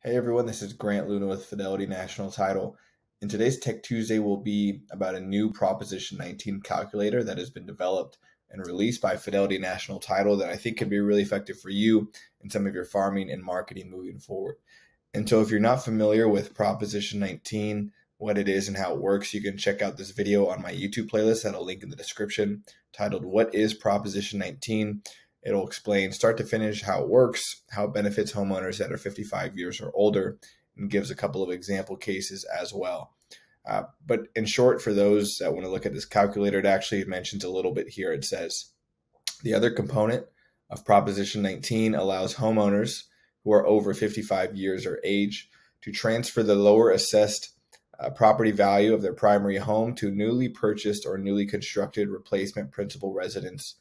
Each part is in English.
Hey everyone, this is Grant Luna with Fidelity National Title. And today's Tech Tuesday will be about a new Proposition 19 calculator that has been developed and released by Fidelity National Title that I think can be really effective for you in some of your farming and marketing moving forward. And so if you're not familiar with Proposition 19, what it is and how it works, you can check out this video on my YouTube playlist that'll link in the description titled What is Proposition 19? It'll explain start to finish how it works, how it benefits homeowners that are 55 years or older, and gives a couple of example cases as well. But in short, for those that want to look at this calculator, it actually mentions a little bit here. It says the other component of Proposition 19 allows homeowners who are over 55 years or age to transfer the lower assessed property value of their primary home to newly purchased or newly constructed replacement principal residence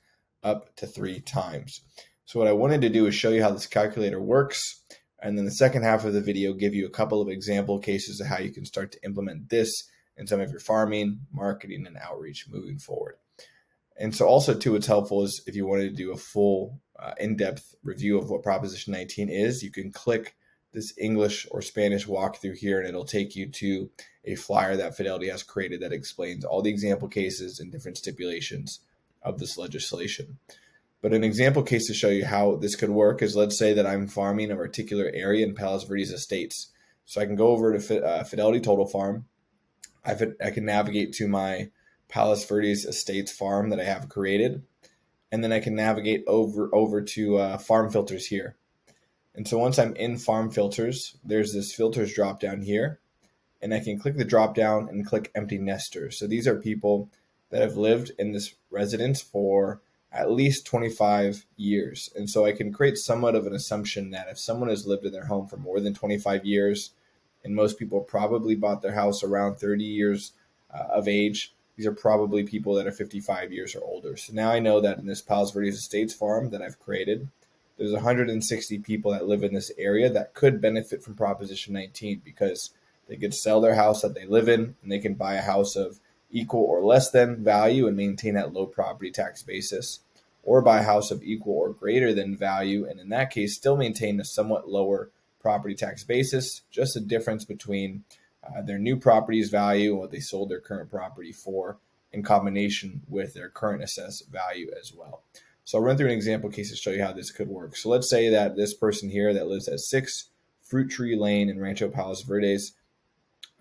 up to 3 times. So what I wanted to do is show you how this calculator works, and then the second half of the video give you a couple of example cases of how you can start to implement this in some of your farming, marketing, and outreach moving forward. And so also too, what's helpful is if you wanted to do a full in-depth review of what Proposition 19 is, you can click this English or Spanish walkthrough here, and it'll take you to a flyer that Fidelity has created that explains all the example cases and different stipulations of this legislation. But an example case to show you how this could work is, let's say that I'm farming a particular area in Palos Verdes Estates. So I can go over to Fidelity Total Farm. I can navigate to my Palos Verdes Estates farm that I have created. And then I can navigate over to Farm Filters here. And so once I'm in Farm Filters, there's this Filters drop down here. And I can click the drop down and click Empty Nesters. So these are people that have lived in this residence for at least 25 years. And so I can create somewhat of an assumption that if someone has lived in their home for more than 25 years, and most people probably bought their house around 30 years of age, these are probably people that are 55 years or older. So now I know that in this Palos Verdes Estates farm that I've created, there's 160 people that live in this area that could benefit from Proposition 19 because they could sell their house that they live in, and they can buy a house of equal or less than value and maintain that low property tax basis, or buy a house of equal or greater than value, and in that case still maintain a somewhat lower property tax basis, just a difference between their new property's value and what they sold their current property for in combination with their current assessed value as well. So I'll run through an example case to show you how this could work. So let's say that this person here that lives at 6 Fruit Tree Lane in Rancho Palos Verdes,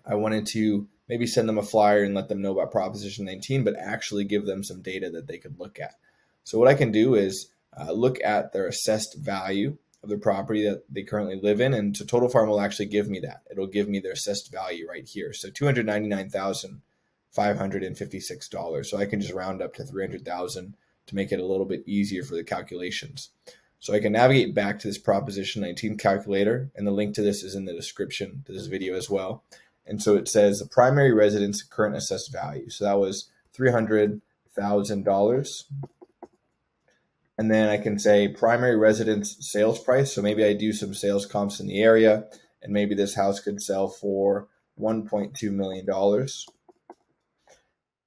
I wanted to maybe send them a flyer and let them know about Proposition 19, but actually give them some data that they could look at. So what I can do is look at their assessed value of the property that they currently live in, and so Total Farm will actually give me that. It'll give me their assessed value right here. So $299,556. So I can just round up to $300,000 to make it a little bit easier for the calculations. So I can navigate back to this Proposition 19 calculator, and the link to this is in the description to this video as well. And so it says the primary residence current assessed value. So that was $300,000. And then I can say primary residence sales price. So maybe I do some sales comps in the area, and maybe this house could sell for $1.2 million.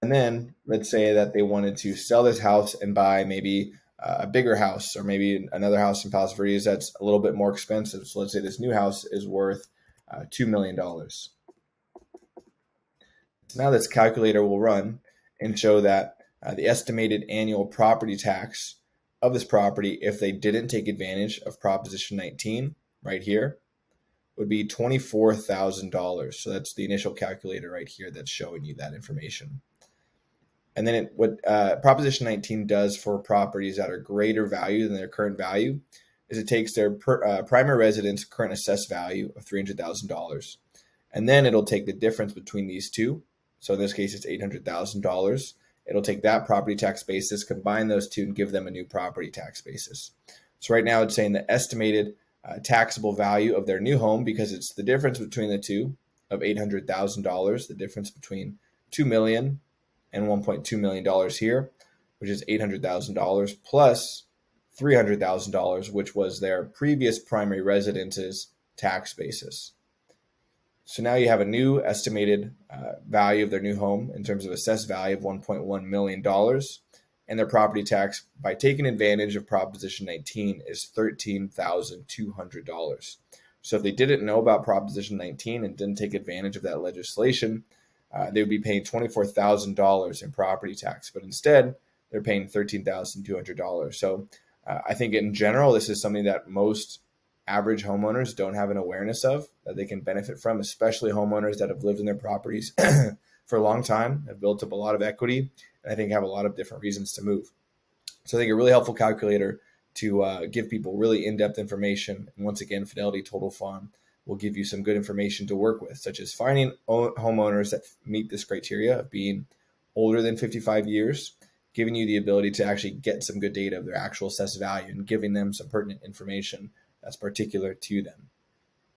And then let's say that they wanted to sell this house and buy maybe a bigger house, or maybe another house in Palos Verdes that's a little bit more expensive. So let's say this new house is worth $2 million. So now this calculator will run and show that the estimated annual property tax of this property, if they didn't take advantage of Proposition 19 right here, would be $24,000. So that's the initial calculator right here that's showing you that information. And then what Proposition 19 does for properties that are greater value than their current value is it takes their primary residence current assessed value of $300,000, and then it'll take the difference between these two. So in this case, it's $800,000. It'll take that property tax basis, combine those two, and give them a new property tax basis. So right now it's saying the estimated taxable value of their new home, because it's the difference between the two of $800,000, the difference between $2 million and $1.2 million here, which is $800,000 plus $300,000, which was their previous primary residence's tax basis. So now you have a new estimated value of their new home in terms of assessed value of $1.1 million. And their property tax, by taking advantage of Proposition 19, is $13,200. So if they didn't know about Proposition 19 and didn't take advantage of that legislation, they would be paying $24,000 in property tax. But instead, they're paying $13,200. So I think in general, this is something that most average homeowners don't have an awareness of, that they can benefit from, especially homeowners that have lived in their properties for a long time, have built up a lot of equity, and I think have a lot of different reasons to move. So I think a really helpful calculator to give people really in-depth information. And once again, Fidelity Total Farm will give you some good information to work with, such as finding homeowners that meet this criteria of being older than 55 years, giving you the ability to actually get some good data of their actual assessed value and giving them some pertinent information that's particular to them.